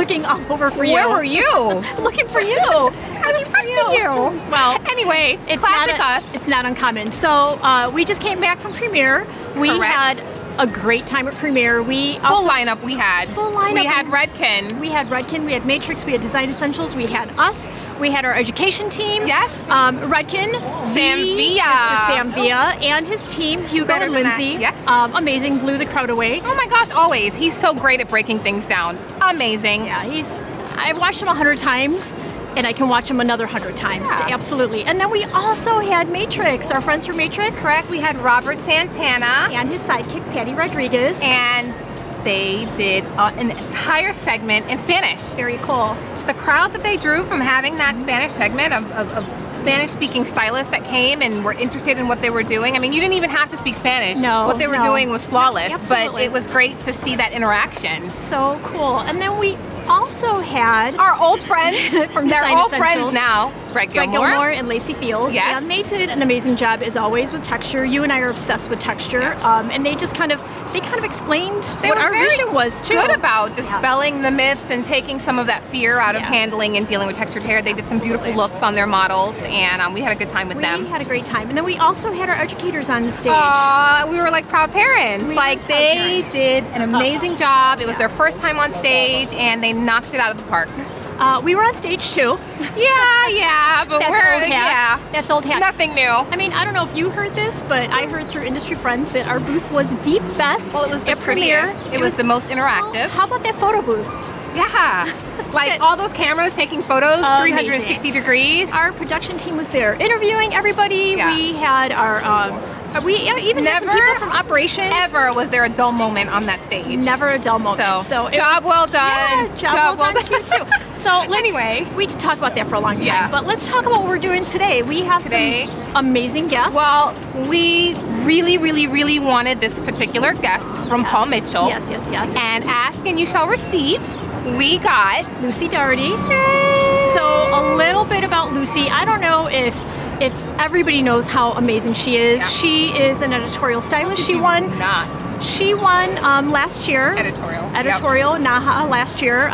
looking all over for you. Where were you? Looking for you. I was texting you. Well, anyway, it's classic not us. It's not uncommon. So we just came back from Premiere. We Correct. had a great time at Premiere. We also Full lineup we had. Full lineup. We had Redken. We had Redken, we had Matrix, we had Design Essentials, we had us, we had our education team. Yes. Redken, Sam Villa. Mr. Sam Villa, and his team, Hugo Better and than that. Lindsay. Yes. Amazing, blew the crowd away. Oh my gosh, always. He's so great at breaking things down. Amazing. Yeah, I've watched him 100 times. And I can watch him another 100 times. Yeah. Absolutely. And then we also had Matrix, our friends from Matrix. Correct. We had Robert Santana. And his sidekick, Patty Rodriguez. And they did an entire segment in Spanish. Very cool. The crowd that they drew from having that Spanish segment of Spanish-speaking stylists that came and were interested in what they were doing. I mean, you didn't even have to speak Spanish. No, what they were doing was flawless, absolutely. but it was great to see that interaction. So cool. And then we also had Our old friends, from they're Design all Essentials. friends now, Greg Gilmore. And Lacey Fields. Yes. And they did an amazing job as always with texture. You and I are obsessed with texture. Yeah. And they just kind of explained They what were our very vision was too. good about dispelling the myths and taking some of that fear out of Yeah. handling and dealing with textured hair. They did some beautiful Absolutely. looks on their models, and we had a good time with We them. had a great time. And then we also had our educators on the stage. We were like proud parents. We Like were proud they parents. did an amazing job. It was Yeah. their first time on stage, and they knocked it out of the park. We were on stage too. Yeah, but That's we're old hat. That's old hat. nothing new. I mean, I don't know if you heard this, but I heard through industry friends that our booth was the best. Well, it was the at Premiere. prettiest. It was the most interactive. How about that photo booth? Yeah, like all those cameras taking photos, Amazing. 360 degrees. Our production team was there interviewing everybody. Yeah. We had our, we even had some Never, people from operations. Ever was there a dull moment on that stage. Never a dull moment. So, it job was- well done. Yeah, job well done to you too. So Anyway. we can talk about that for a long time. Yeah. But let's talk about what we're doing today. We have Today? some amazing guests. Well, we really, really, really wanted this particular guest from Paul Mitchell. Yes. And ask and you shall receive. We got Lucy Doherty. So a little bit about Lucy. I don't know if everybody knows how amazing she is. Yeah. She is an editorial stylist. She won last year. Editorial. NAHA last year.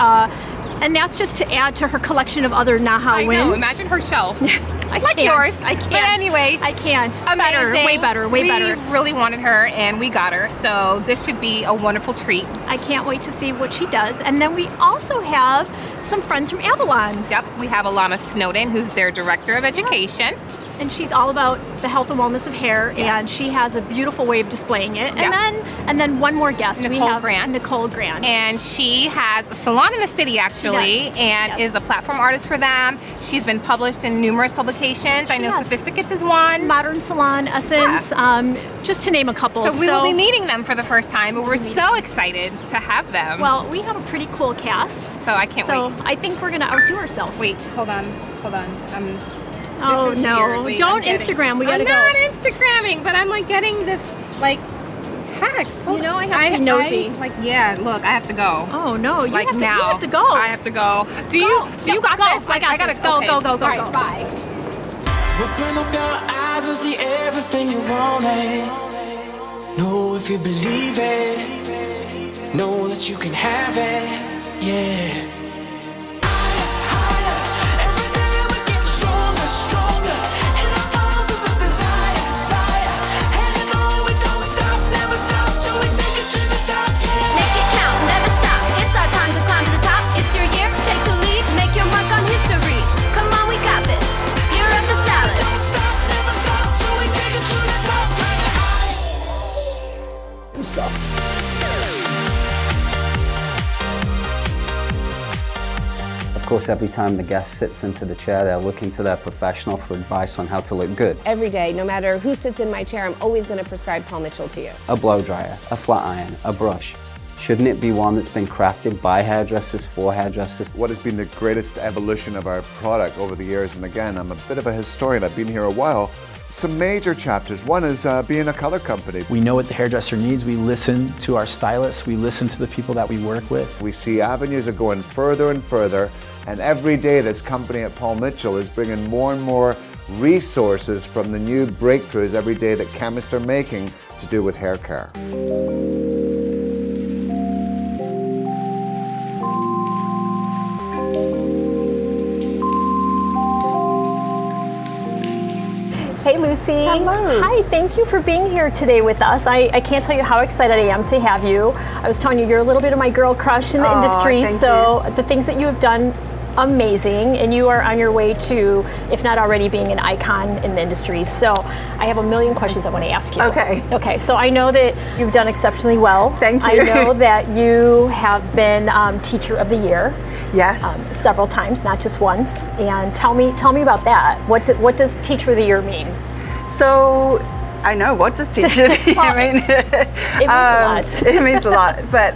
And that's just to add to her collection of other NAHA I wins. know. Imagine her shelf. I like can't. yours. I can't. But anyway, I can't. amazing. Better. Way better. Way better. We really wanted her, and we got her. So this should be a wonderful treat. I can't wait to see what she does. And then we also have some friends from Avalon. Yep. We have Alana Snowden, who's their director of education. And she's all about the health and wellness of hair, and she has a beautiful way of displaying it. Yeah. And then one more guest. We Nicole have Grant. Nicole Grant. And she has a salon in the city, actually, She does. and She does. is a platform artist for them. She's been published in numerous publications. I know has. Sophisticates is one. Modern Salon Essence, just to name a couple. So we will be meeting them for the first time, but we're so excited to have them. Well, we have a pretty cool cast. So I can't So wait. I think we're gonna outdo ourselves. Wait, hold on. Oh This is no! weird. Wait, Don't I'm getting- Instagram. We gotta I'm go. not Instagramming, but I'm like getting this like text. You know, I have to be nosy. Look, I have to go. Oh no! You Like have to. now. You have to go. I have to go. Do you got Go. this? I got gotta this. Go, okay. go, go, go, All right, go. Bye. Open up your eyes and see everything you wanted. Know if you believe it. Know that you can have it. Yeah. Every day we get stronger, stronger. And our arms is a desire. And you know we don't stop, never stop till we take it to the top. Yeah. Make it count, never stop. It's our time to climb to the top. It's your year, take the lead, make your mark on history. Come on, we got this. Year of the Salad. Don't stop, never stop till we take it to the top. Of course, every time the guest sits into the chair, they're looking to their professional for advice on how to look good. Every day, no matter who sits in my chair, I'm always going to prescribe Paul Mitchell to you. A blow dryer, a flat iron, a brush. Shouldn't it be one that's been crafted by hairdressers for hairdressers? What has been the greatest evolution of our product over the years, and again, I'm a bit of a historian, I've been here a while, some major chapters. One is being a color company. We know what the hairdresser needs. We listen to our stylists. We listen to the people that we work with. We see avenues are going further and further, and every day this company at Paul Mitchell is bringing more and more resources from the new breakthroughs every day that chemists are making to do with hair care. Open up your eyes and see everything you wanted. Know if you believe it. Know that you can have it. Yeah. Hey, Lucy. Hello. Hi, thank you for being here today with us. I can't tell you how excited I am to have you. I was telling you, you're a little bit of my girl crush in the industry, thank so the things that you have done, amazing, and you are on your way to, if not already, being an icon in the industry. So I have a million questions I want to ask you. Okay. Okay, so I know that you've done exceptionally well. Thank you. I know that you have been Teacher of the Year. Yes. Several times, not just once. And tell me about that. What does Teacher of the Year mean? So I know, what does teacher of the year mean? It means a lot. It means a lot. But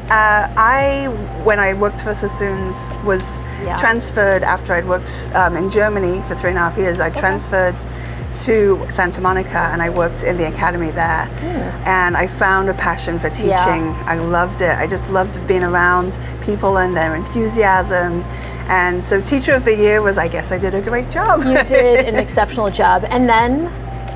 when I worked for Sassoons, was transferred after I'd worked in Germany for 3.5 years. I transferred to Santa Monica and I worked in the academy there. And I found a passion for teaching. I loved it. I just loved being around people and their enthusiasm. And so Teacher of the Year was, I guess I did a great job. You did an exceptional job. And then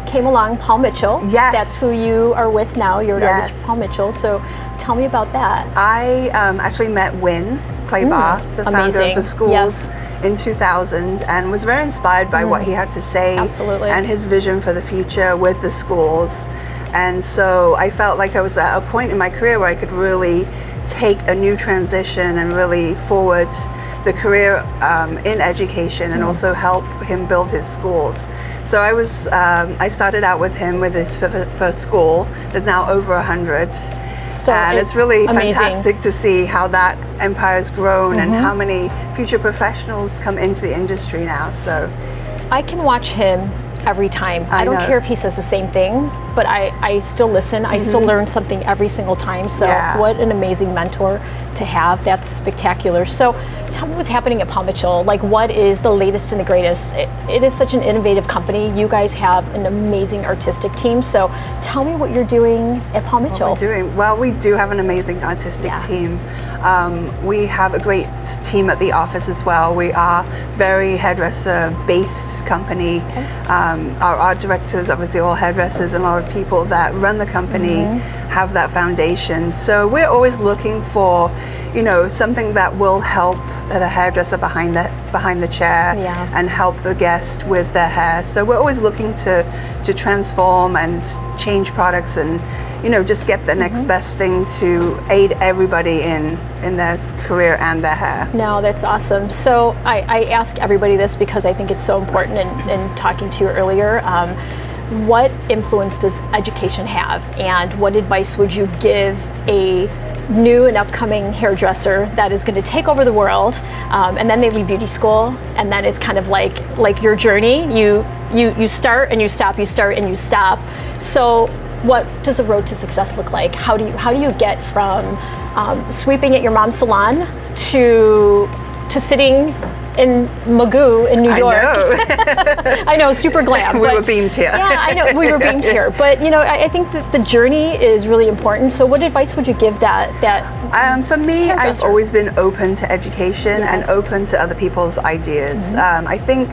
came along Paul Mitchell. Yes. That's who you are with now. You're an artist for Paul Mitchell. So tell me about that. I actually met Win Claybar, the founder of the schools, in 2000, and was very inspired by what he had to say and his vision for the future with the schools. And so I felt like I was at a point in my career where I could really take a new transition and really forward the career in education and also help him build his schools. So I started out with him with his first school. There's now over 100. So and it's really amazing. Fantastic to see how that empire has grown and how many future professionals come into the industry now. So I can watch him every time. I don't care if he says the same thing, but I still listen. I still learn something every single time. So what an amazing mentor to have. That's spectacular. So tell me what's happening at Paul Mitchell. Like, what is the latest and the greatest? It is such an innovative company. You guys have an amazing artistic team. So tell me what you're doing at Paul Mitchell. What we're doing? Well, we do have an amazing artistic team. We have a great team at the office as well. We are very hairdresser-based company. Our art directors, obviously all hairdressers, and a lot of people that run the company have that foundation. So we're always looking for, something that will help the hairdresser behind the chair and help the guest with their hair. So we're always looking to transform and change products and just get the next best thing to aid everybody in their career and their hair. No, that's awesome. So I ask everybody this because I think it's so important, and talking to you earlier, what influence does education have, and what advice would you give a new and upcoming hairdresser that is going to take over the world, and then they leave beauty school, and then it's kind of like your journey. You start and you stop, you start and you stop. So what does the road to success look like? How do you get from sweeping at your mom's salon to sitting in Magoo in New York? I know, super glam. We were beamed here. Yeah, I know, we were beamed here. But I think that the journey is really important. So what advice would you give that for me, I've hairdresser? always been open to education and open to other people's ideas. I think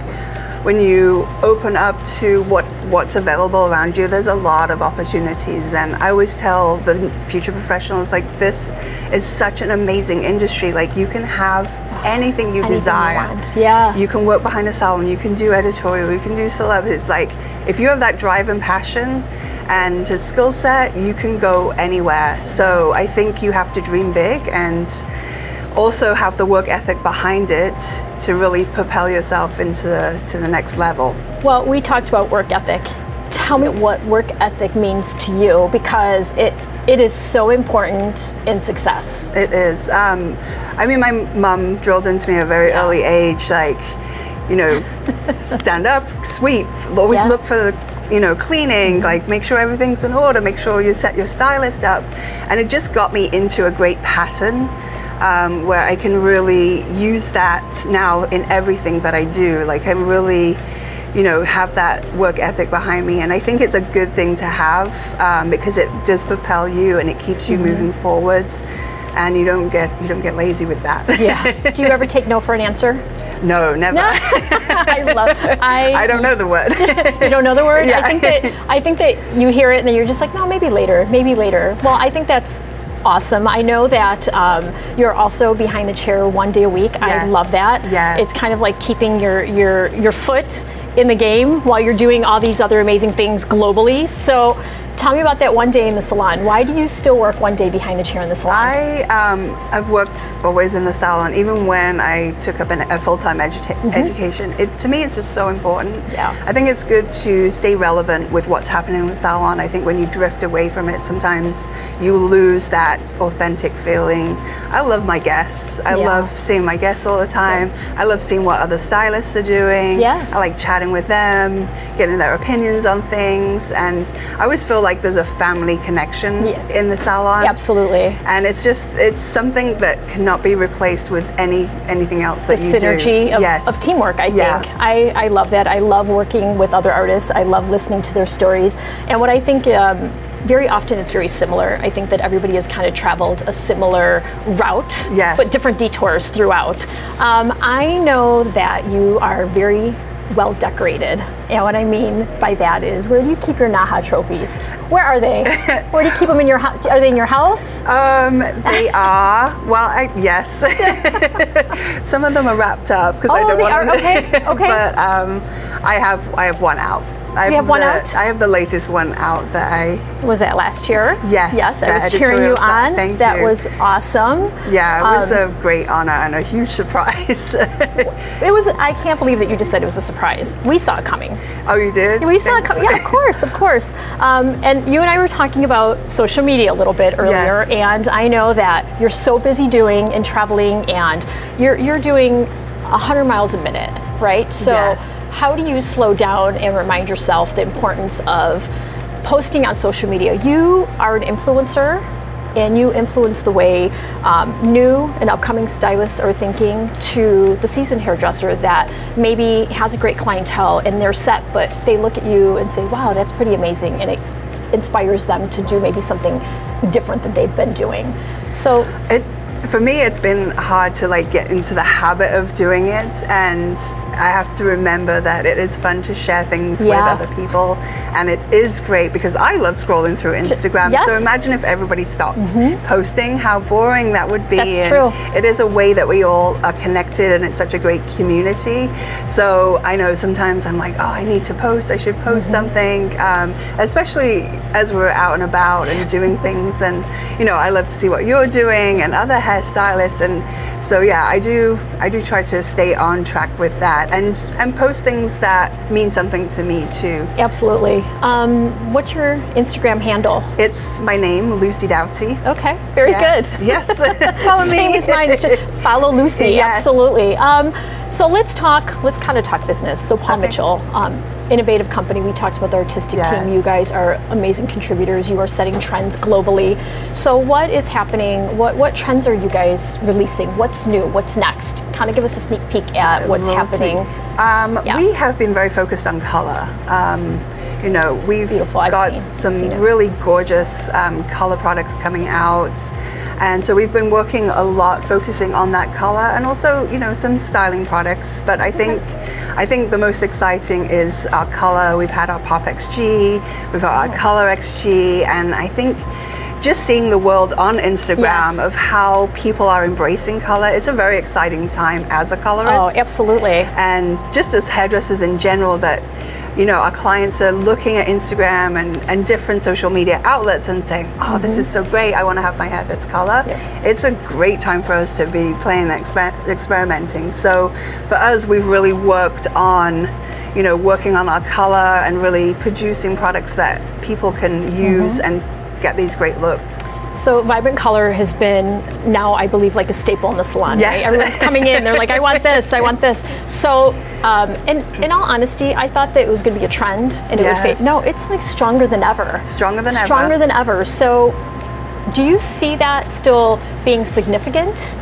when you open up to what's available around you, there's a lot of opportunities. And I always tell the future professionals, like, this is such an amazing industry. Like, you can have anything you desire. You want. Yeah. You can work behind a salon, you can do editorial, you can do celebrities. Like, if you have that drive and passion and a skill set, you can go anywhere. So I think you have to dream big and also have the work ethic behind it to really propel yourself into the next level. Well, we talked about work ethic. Tell me what work ethic means to you, because it is so important in success. It is. I mean, my mom drilled into me at a very early age, like, stand up, sweep, always look for the cleaning, like, make sure everything's in order, make sure you set your stylist up. And it just got me into a great pattern where I can really use that now in everything that I do. Like, I'm really, have that work ethic behind me. And I think it's a good thing to have because it does propel you and it keeps you moving forwards. And you don't get lazy with that. Yeah. Do you ever take no for an answer? No, never. I don't know the word. You don't know the word? Yeah. I think that you hear it and then you're just like, no, maybe later. Well, I think that's awesome. I know that you're also behind the chair one day a week. Yes. I love that. Yes. It's kind of like keeping your foot in the game while you're doing all these other amazing things globally. So tell me about that one day in the salon. Why do you still work one day behind the chair in the salon? I've worked always in the salon, even when I took up a full-time education. To me, it's just so important. Yeah. I think it's good to stay relevant with what's happening in the salon. I think when you drift away from it, sometimes you lose that authentic feeling. I love my guests. I love seeing my guests all the time. I love seeing what other stylists are doing. Yes. I like chatting with them, getting their opinions on things, and I always feel like there's a family connection in the salon. Absolutely. And it's something that cannot be replaced with anything else that you do. The synergy of teamwork, I think. I love that. I love working with other artists. I love listening to their stories. And what I think very often it's very similar. I think that everybody has kind of traveled a similar route, but different detours throughout. I know that you are very well decorated. And what I mean by that is, where do you keep your NAHA trophies? Where are they? Where do you keep them in your house? Are they in your house? They are. Well, yes. Some of them are wrapped up because I don't want to. Okay. But I have one out. You have one out? I have the latest one out that Was that last year? Yes. Yes, I was cheering you on. Thank that you. was awesome. Yeah, it was a great honor and a huge surprise. It was. I can't believe that you just said it was a surprise. We saw it coming. Oh, you did? We saw it coming. Yeah, of course. And you and I were talking about social media a little bit earlier, and I know that you're so busy doing and traveling, and you're doing 100 miles a minute, right? So how do you slow down and remind yourself the importance of posting on social media? You are an influencer, and you influence the way new and upcoming stylists are thinking to the seasoned hairdresser that maybe has a great clientele in their set, but they look at you and say, wow, that's pretty amazing, and it inspires them to do maybe something different than they've been doing. So for me, it's been hard to get into the habit of doing it, and I have to remember that it is fun to share things with other people, and it is great because I love scrolling through Instagram. So imagine if everybody stopped posting, how boring that would be. That's true. It is a way that we all are connected, and it's such a great community. So I know sometimes I'm like, oh, I need to post, I should post something, especially as we're out and about and doing things, and I love to see what you're doing and other hairstylists, and so I do try to stay on track with that and post things that mean something to me too. Absolutely. What's your Instagram handle? It's my name, Lucy Doughty. Okay, very good. Yes. Follow me. Same as mine. It's just follow Lucy. Yes. Absolutely. So let's kind of talk business. So Paul Mitchell, innovative company. We talked about the artistic team. You guys are amazing contributors. You are setting trends globally. So what is happening? What trends are you guys releasing? What's new? What's next? Kind of give us a sneak peek at what's happening. We have been very focused on color. We've got some really gorgeous color products coming out. And so we've been working a lot focusing on that color, and also, some styling products. But I think the most exciting is our color. We've had our Pop XG, we've got our Color XG, and I think just seeing the world on Instagram of how people are embracing color, it's a very exciting time as a colorist. Oh, absolutely. And just as hairdressers in general, that our clients are looking at Instagram and different social media outlets and saying, oh, this is so great, I want to have my hair this color. It's a great time for us to be playing and experimenting. So for us, we've really worked on working on our color and really producing products that people can use and get these great looks. So vibrant color has been now, I believe, like a staple in the salon. Yes. Right? Everyone's coming in, they're like, I want this, I want this. So, in all honesty, I thought that it was going to be a trend and it would fade. No, it's like stronger than ever. Stronger than ever. Stronger than ever. So, do you see that still being significant?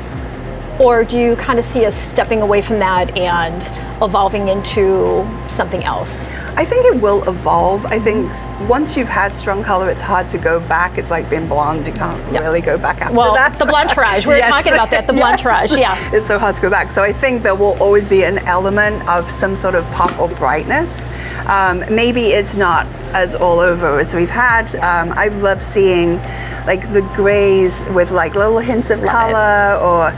Or do you kind of see us stepping away from that and evolving into something else? I think it will evolve. I think once you've had strong color, it's hard to go back. It's like being blonde. You can't really go back after that. The blonderage. We were talking about that, the blonderage, It's so hard to go back. So I think there will always be an element of some sort of pop or brightness. Maybe it's not as all over as we've had. I've loved seeing like the grays with like little hints of color, or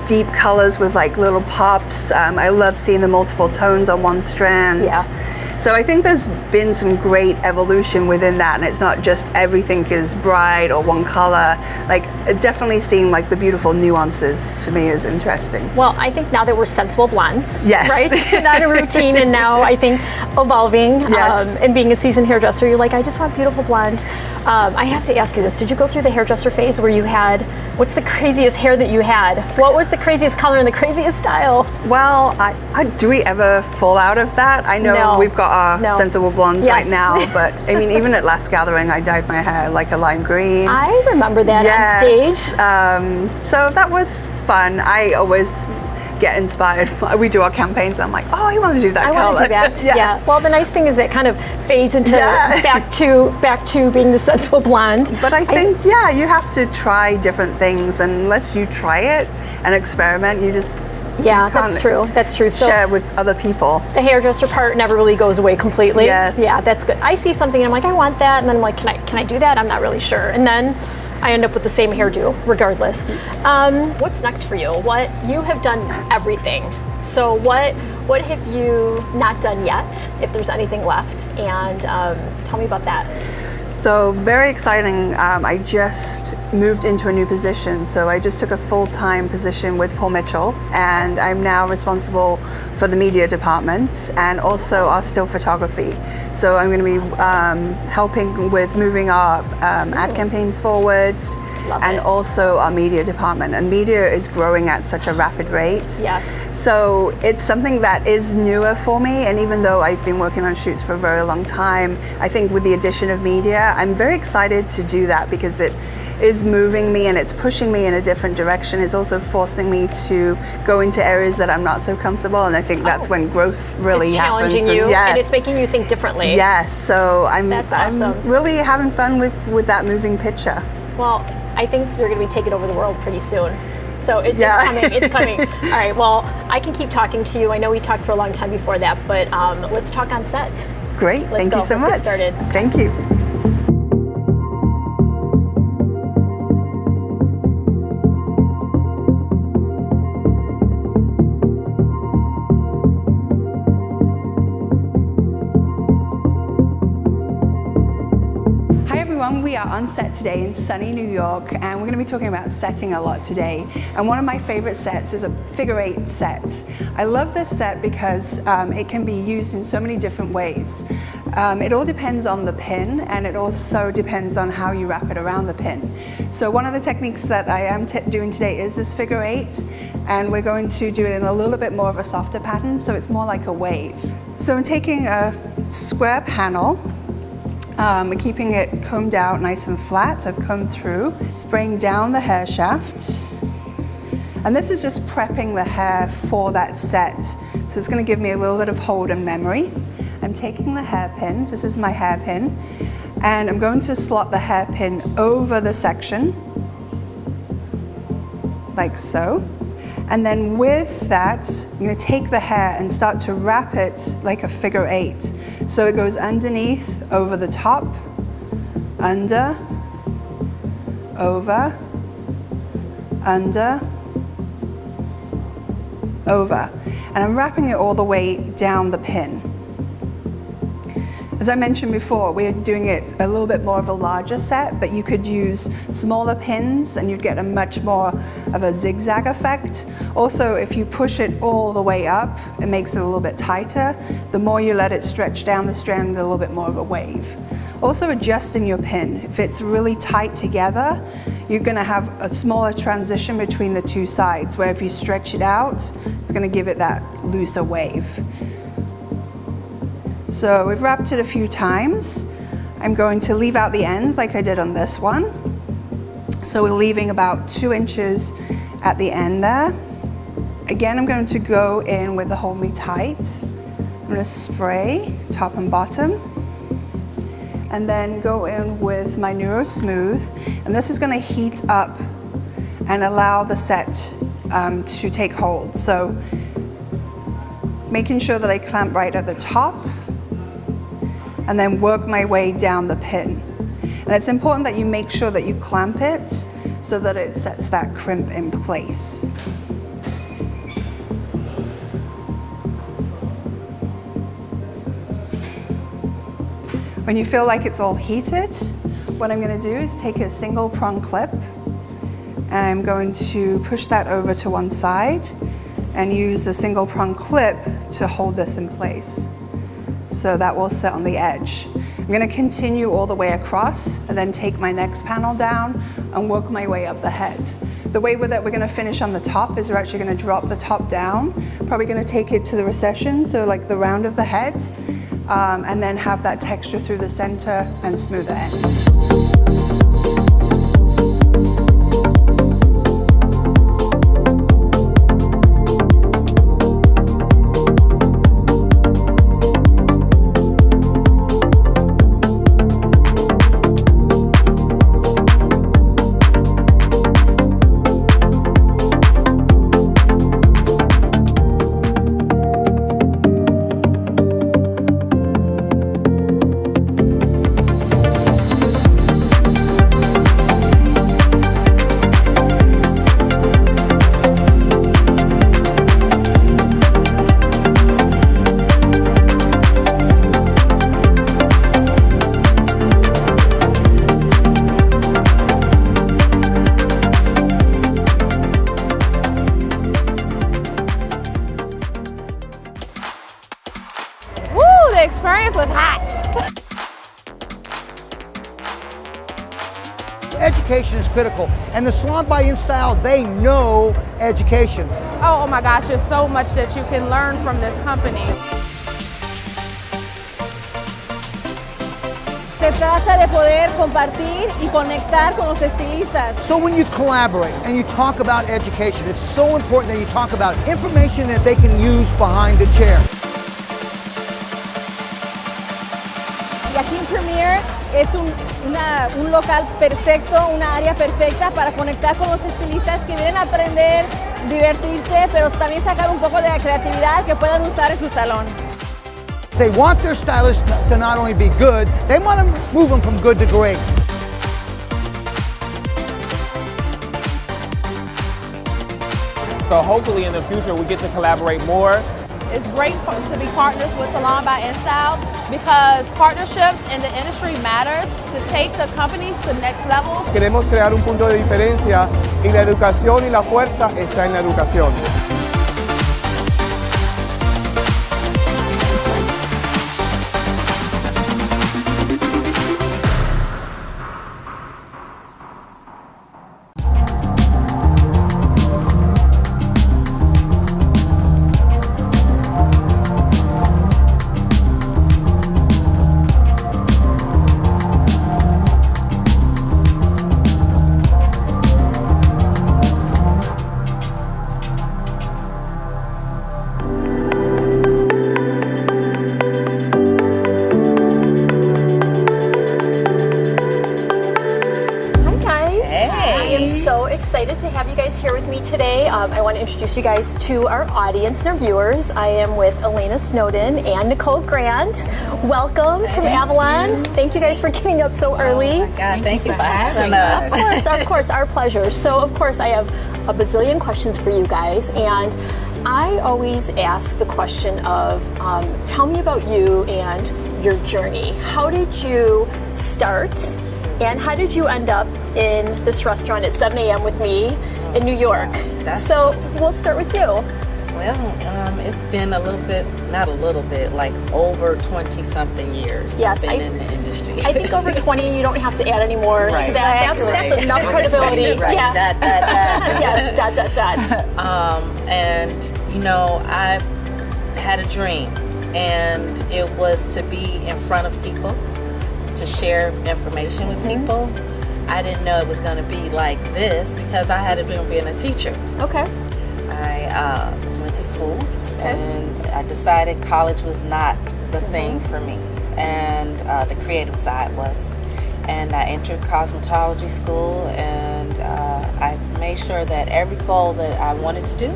deep colors with like little pops. I love seeing the multiple tones on one strand. Yeah. So I think there's been some great evolution within that, and it's not just everything is bright or one color. Like definitely seeing like the beautiful nuances for me is interesting. Well, I think now that we're sensible blondes, Yes. right? Not a routine, and now I think evolving Yes. and being a seasoned hairdresser, you're like, I just want beautiful blonde. I have to ask you this: did you go through the hairdresser phase where you had? What's the craziest hair that you had? What was the craziest color and the craziest style? Well, do we ever fall out of that? I know No. we've got our No. sensible blondes Yes. right now, but I mean, even at last gathering, I dyed my hair like a lime green. I remember that on stage. So that was fun. I always get inspired. We do our campaigns, and I'm like, oh, I want to do that I color. want to do that. Yeah. Well, the nice thing is it kind of fades into Yeah. back to being the sensible blonde. But I think, yeah, you have to try different things, and unless you try it and experiment, you just Yeah, you that's can't true. That's true. So share with other people. the hairdresser part never really goes away completely. Yes. Yeah, that's good. I see something and I'm like, I want that, and then I'm like, can I do that? I'm not really sure. And then I end up with the same hairdo regardless. What's next for you? What you have done everything. So what have you not done yet, if there's anything left? And tell me about that. So very exciting. I just moved into a new position. So I just took a full-time position with Paul Mitchell, and I'm now responsible for the media department and also our still photography. So I'm going to be helping with moving our ad campaigns forwards. Love and it. also our media department. And media is growing at such a rapid rate. Yes. So it's something that is newer for me, and even though I've been working on shoots for a very long time, I think with the addition of media, I'm very excited to do that because it is moving me and it's pushing me in a different direction. It's also forcing me to go into areas that I'm not so comfortable, and I think that's when growth really It's happens. challenging you, yes. and it's making you think differently. Yes, so That's awesome. I'm really having fun with that moving picture. Well, I think you're going to be taking over the world pretty soon. So it's Yeah. coming. It's coming. All right. Well, I can keep talking to you. I know we talked for a long time before that, but let's talk on set. Great, thank go. you so Let's much. get started. Thank you. Hi everyone, we are on set today in sunny New York, and we're going to be talking about setting a lot today. And one of my favorite sets is a figure 8 set. I love this set because it can be used in so many different ways. It all depends on the pin, and it also depends on how you wrap it around the pin. So one of the techniques that I am doing today is this figure 8, and we're going to do it in a little bit more of a softer pattern, so it's more like a wave. So I'm taking a square panel, keeping it combed out nice and flat. So I've combed through, spraying down the hair shaft. And this is just prepping the hair for that set. So it's going to give me a little bit of hold and memory. I'm taking the hairpin, this is my hairpin, and I'm going to slot the hairpin over the section, like so. And then with that, I'm going to take the hair and start to wrap it like a figure 8. So it goes underneath, over the top, under, over, under, over. And I'm wrapping it all the way down the pin. As I mentioned before, we're doing it a little bit more of a larger set, but you could use smaller pins and you'd get a much more of a zigzag effect. Also, if you push it all the way up, it makes it a little bit tighter. The more you let it stretch down the strand, a little bit more of a wave. Also adjusting your pin. If it's really tight together, you're going to have a smaller transition between the two sides, where if you stretch it out, it's going to give it that looser wave. So we've wrapped it a few times. I'm going to leave out the ends like I did on this one. So we're leaving about 2 inches at the end there. Again, I'm going to go in with the Hold Me Tight. I'm going to spray top and bottom, and then go in with my Neuro Smooth. And this is going to heat up and allow the set to take hold. So making sure that I clamp right at the top, and then work my way down the pin. And it's important that you make sure that you clamp it so that it sets that crimp in place. When you feel like it's all heated, what I'm going to do is take a single prong clip. I'm going to push that over to one side and use the single prong clip to hold this in place. So that will sit on the edge. I'm going to continue all the way across and then take my next panel down and work my way up the head. The way that we're going to finish on the top is we're actually going to drop the top down, probably going to take it to the recession, so like the round of the head, and then have that texture through the center and smoother ends. The experience was hot. Education is critical, and the Salon by InStyle, they know education. Oh my gosh, there's so much that you can learn from this company. Se trata de poder compartir y conectar con los estilistas. So when you collaborate and you talk about education, it's so important that you talk about information that they can use behind the chair. Y aquí en Premier es un local perfecto, una área perfecta para conectar con los estilistas que vienen a aprender, divertirse, pero también sacar un poco de la creatividad que puedan usar en su salón. They want their stylists to not only be good, they want to move them from good to great. So hopefully in the future we get to collaborate more. It's great to be partners with Salon by InStyle because partnerships in the industry matters to take the companies to the next level. Queremos crear un punto de diferencia y la educación y la fuerza está en la educación. Excited to have you guys here with me today. I want to introduce you guys to our audience and our viewers. I am with Elena Snowden and Nicole Grant. Welcome from Avalon. Thank you guys for getting up so early. Oh my God, thank you for having us. Of course, our pleasure. So of course I have a bazillion questions for you guys, and I always ask the question of, tell me about you and your journey. How did you start? And how did you end up in this restaurant at 7 a.m. with me in New York? So we'll start with you. Well, it's been a little bit, not a little bit, like over 20-something years. Yes, I've been in the industry. I think over 20, you don't have to add any more right. to that. That's enough credibility. Right, yeah. dot, dot, dot. Yes, dot, dot, dot. And, you know, I've had a dream, and it was to be in front of people, to share information with people. I didn't know it was going to be like this because I had a dream of being a teacher. Okay. I went to school and I decided college was not the thing for me, and the creative side was. And I entered cosmetology school, and I made sure that every goal that I wanted to do,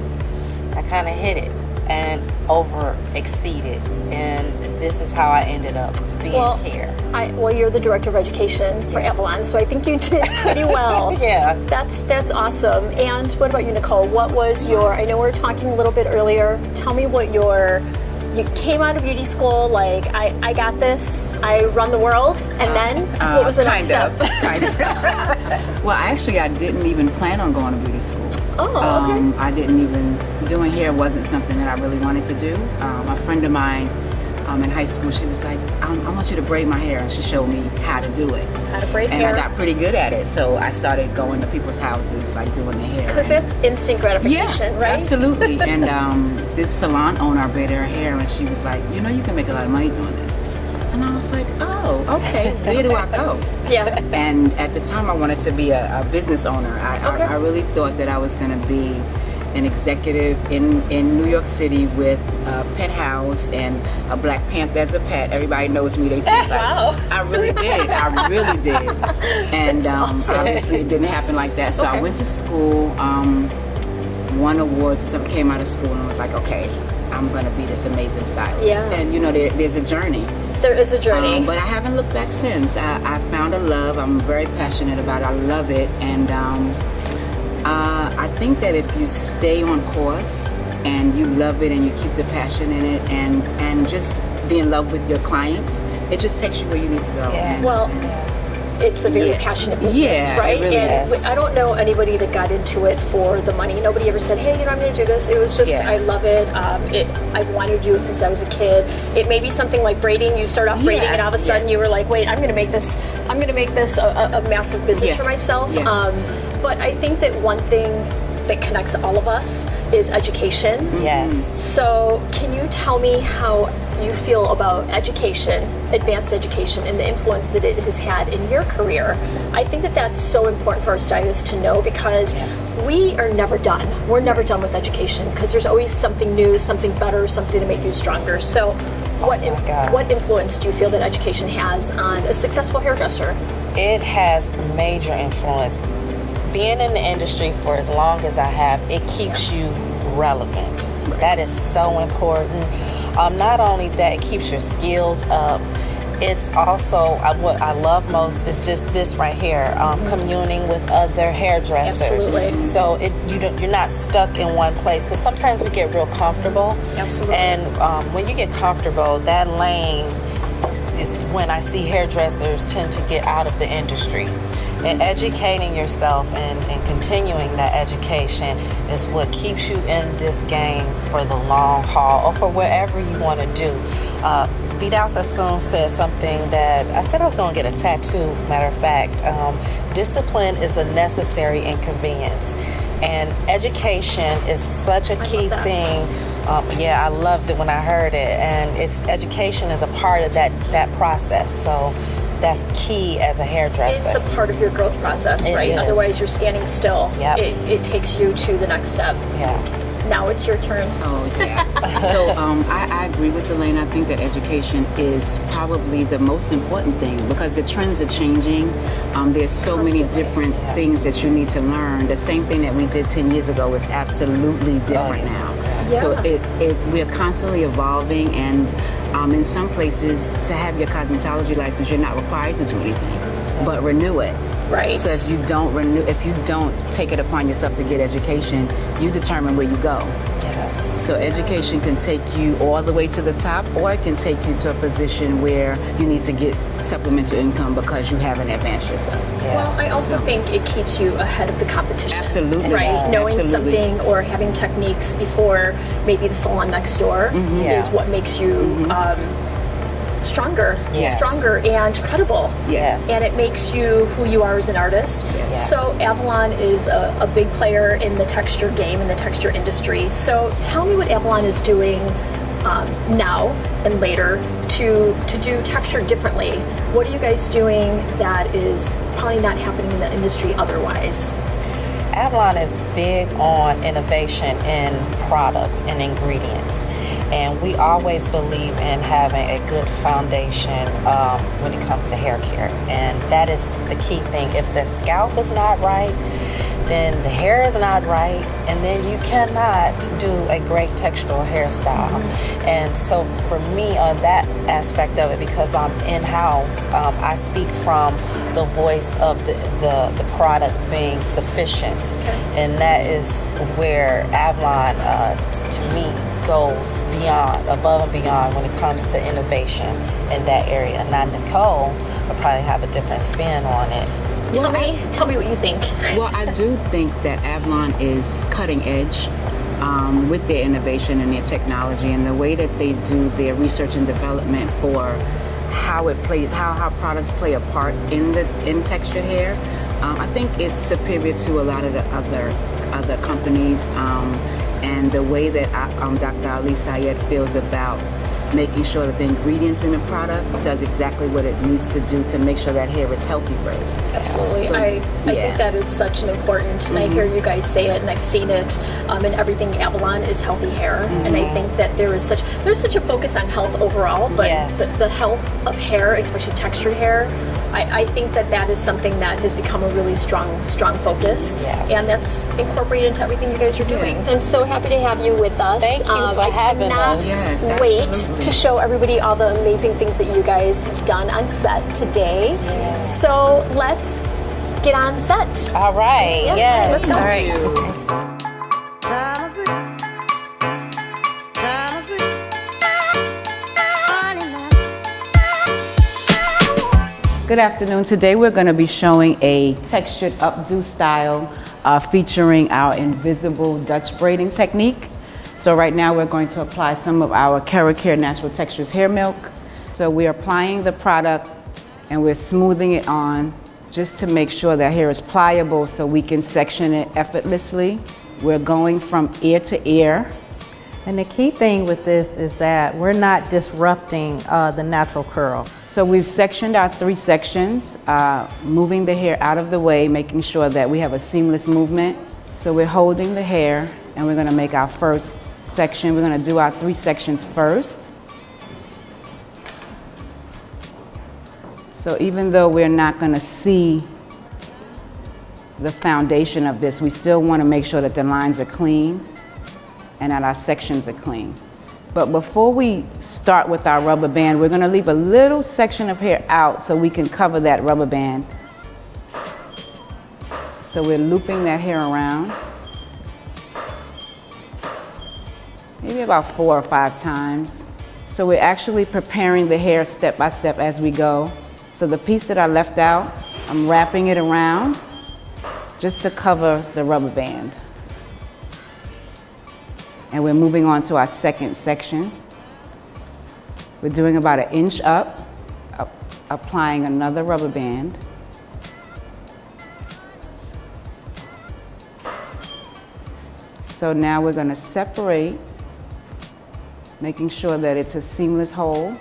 I kind of hit it and over exceeded, and this is how I ended up being here. Well, you're the director of education for Avalon, so I think you did pretty well. Yeah. That's awesome. And what about you, Nicole? What was your, I know we were talking a little bit earlier, tell me what your you came out of beauty school like, I got this, I run the world, and then what was the next step? Kind of. Well, actually, I didn't even plan on going to beauty school. Oh, okay. I didn't even, doing hair wasn't something that I really wanted to do. A friend of mine in high school, she was like, I want you to braid my hair, and she showed me how to do it. How to braid and hair. I got pretty good at it, so I started going to people's houses, like doing their hair. Because that's instant gratification, right? Absolutely. And this salon owner braided her hair, and she was like, you know, you can make a lot of money doing this. And I was like, oh, okay, where do I go? Yeah. And at the time, I wanted to be a business owner. I really thought that I was going to be an executive in New York City with a pet house and a Black Panther as a pet. Everybody knows me. They think wow. I really did. I really did. And awesome. obviously, it didn't happen like that. So I went to school, won awards, and something came out of school, and I was like, okay, I'm going to be this amazing stylist. Yeah. And you know, there's a journey. There is a journey. But I haven't looked back since. I found a love. I'm very passionate about it. I love it. And I think that if you stay on course and you love it and you keep the passion in it and just be in love with your clients, it just takes you where you need to go. Yeah. Well, it's a very passionate business, right? It really and is. I don't know anybody that got into it for the money. Nobody ever said, hey, you know, I'm going to do this. It was just, I love it. I've wanted to do it since I was a kid. It may be something like braiding. You start off braiding and all of a sudden you were like, wait, I'm going to make this a massive business for myself. But I think that one thing that connects all of us is education. Yes. So can you tell me how you feel about education, advanced education, and the influence that it has had in your career? I think that that's so important for our stylists to know because we are never done. We're never done with education because there's always something new, something better, something to make you stronger. So what influence do you feel that education has on a successful hairdresser? It has major influence. Being in the industry for as long as I have, it keeps you relevant. That is so important. Not only that, it keeps your skills up. It's also what I love most is just this right here, communing with other hairdressers. Absolutely. So you're not stuck in one place because sometimes we get real comfortable. Absolutely. And when you get comfortable, that lane is when I see hairdressers tend to get out of the industry. And educating yourself and continuing that education is what keeps you in this game for the long haul or for wherever you want to do. Vidal Sassoon said something that I said I was going to get a tattoo, matter of fact. Discipline is a necessary inconvenience. And education is such a key thing. I loved it when I heard it. And education is a part of that process. So that's key as a hairdresser. It's a part of your growth process, right? Otherwise, you're standing still. Yep. It takes you to the next step. Yeah. Now it's your turn. Oh, yeah. So I agree with Elaine. I think that education is probably the most important thing because the trends are changing. There's so many different things that you need to learn. The same thing that we did 10 years ago is absolutely different now. Yeah. So we're constantly evolving, and in some places, to have your cosmetology license, you're not required to do anything, but renew it. Right. So if you don't take it upon yourself to get education, you determine where you go. Yes. So education can take you all the way to the top, or it can take you to a position where you need to get supplemental income because you haven't advanced yourself. Yeah. Well, I also think it keeps you ahead of the competition. Absolutely. Right? Yes. Knowing Absolutely. something or having techniques before maybe the salon next door is what makes you stronger and credible. Yes. And it makes you who you are as an artist. Yes. So Avalon is a big player in the texture game, in the texture industry. So tell me what Avalon is doing now and later to do texture differently. What are you guys doing that is probably not happening in the industry otherwise? Avalon is big on innovation in products and ingredients. And we always believe in having a good foundation when it comes to hair care. And that is the key thing. If the scalp is not right, then the hair is not right, and then you cannot do a great textural hairstyle. And so for me on that aspect of it, because I'm in-house, I speak from the voice of the product being sufficient. And that is where Avalon, to me, goes beyond, above and beyond when it comes to innovation in that area. Now, Nicole will probably have a different spin on it. Tell me what you think. Well, I do think that Avalon is cutting edge with their innovation and their technology and the way that they do their research and development for how it plays, how products play a part in textured hair. I think it's superior to a lot of the other companies, and the way that Dr. Ali Sayed feels about making sure that the ingredients in the product does exactly what it needs to do to make sure that hair is healthy first. Absolutely. So, I think that is such an important, and I hear you guys say it, and I've seen it, and everything Avalon is healthy hair, and I think that there's such a focus on health overall, but the health of hair, especially textured hair, I think that is something that has become a really strong focus, and that's incorporated into everything you guys are doing. I'm so happy to have you with us. Thank you for having us. Yes, wait absolutely. To show everybody all the amazing things that you guys have done on set today. So let's get on set. All right. Let's go. All right. Good afternoon. Today we're going to be showing a textured updo style featuring our invisible Dutch braiding technique. So right now we're going to apply some of our Keracare Natural Textures hair milk. So we're applying the product and we're smoothing it on just to make sure that hair is pliable so we can section it effortlessly. We're going from ear to ear. And the key thing with this is that we're not disrupting the natural curl. So we've sectioned our 3 sections, moving the hair out of the way, making sure that we have a seamless movement. So we're holding the hair and we're gonna make our first section. We're gonna do our 3 sections first. So even though we're not gonna see the foundation of this, we still wanna make sure that the lines are clean and that our sections are clean. But before we start with our rubber band, we're gonna leave a little section of hair out so we can cover that rubber band. So we're looping that hair around. Maybe about 4 or 5 times. So we're actually preparing the hair step by step as we go. So the piece that I left out, I'm wrapping it around just to cover the rubber band. And we're moving on to our second section. We're doing about 1 inch up, applying another rubber band. So now we're gonna separate, making sure that it's a seamless hole.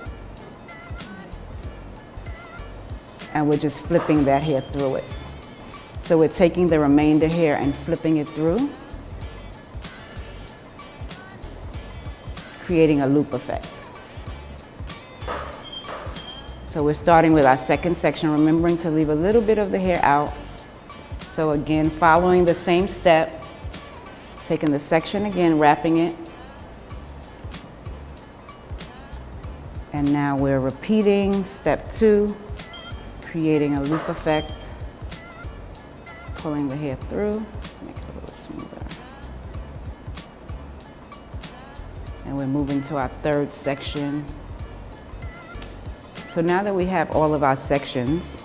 And we're just flipping that hair through it. So we're taking the remainder hair and flipping it through, creating a loop effect. So we're starting with our second section, remembering to leave a little bit of the hair out. So again, following the same step, taking the section again, wrapping it. And now we're repeating step 2, creating a loop effect, pulling the hair through, make it a little smoother. And we're moving to our third section. So now that we have all of our sections,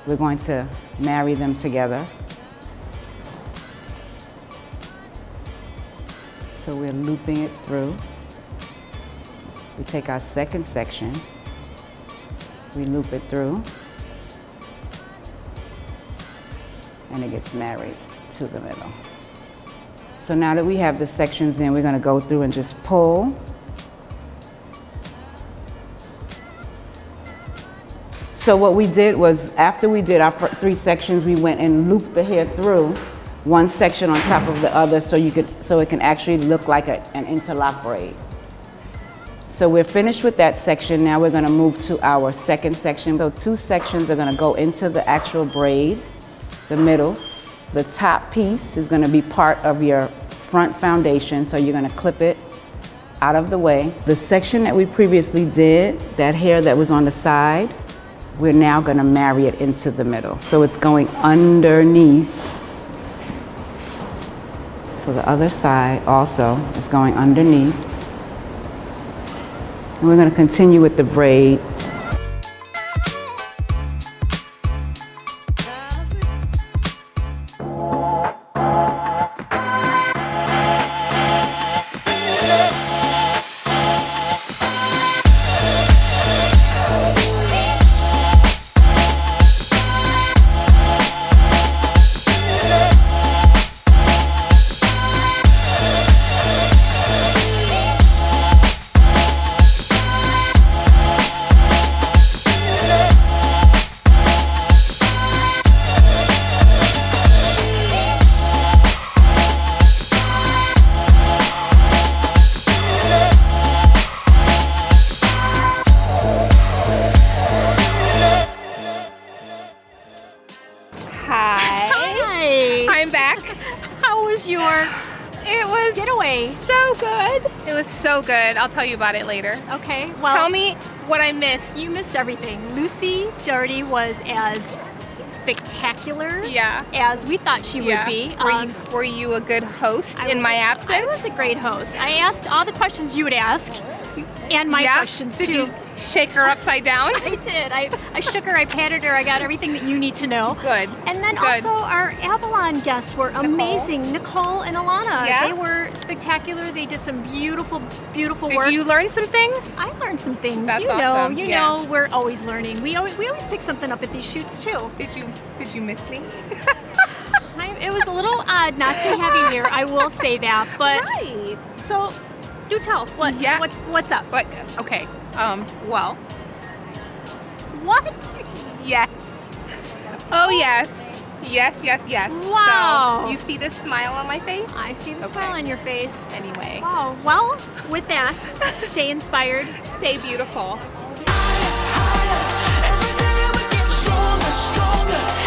we're going to marry them together. So we're looping it through. We take our second section, we loop it through, and it gets married to the middle. So now that we have the sections in, we're going to go through and just pull. So what we did was, after we did our 3 sections, we went and looped the hair through, one section on top of the other, so it can actually look like an interlock braid. So we're finished with that section. Now we're going to move to our second section. So 2 sections are going to go into the actual braid, the middle. The top piece is going to be part of your front foundation, so you're going to clip it out of the way. The section that we previously did, that hair that was on the side, we're now going to marry it into the middle. So it's going underneath. So the other side also is going underneath. And we're going to continue with the braid. Hi. I'm back. How was your It was getaway? so good. It was so good. I'll tell you about it later. Okay, well. Tell me what I missed. You missed everything. Lucy Doherty was as spectacular as we thought she would be. Were you a good host in my absence? I was a great host. I asked all the questions you would ask, and my questions too. Did you shake her upside down? I did. I shook her, I patted her, I got everything that you need to know. Good. And then also our Avalon guests were amazing. Nicole and Alana. Yeah? They were spectacular. They did some beautiful, beautiful work. Did you learn some things? I learned some things. That's you know, awesome. you know, we're always learning. We always pick something up at these shoots too. Did you miss me? It was a little odd not to have you here. I will say that. But Right. So, do tell. What's up? Okay. Well. What? Yes. Oh yes. Yes. Wow. So, you see this smile on my face? I see the smile on your face. Anyway. Wow. Well, with that, stay inspired. Stay beautiful. Stronger, stronger.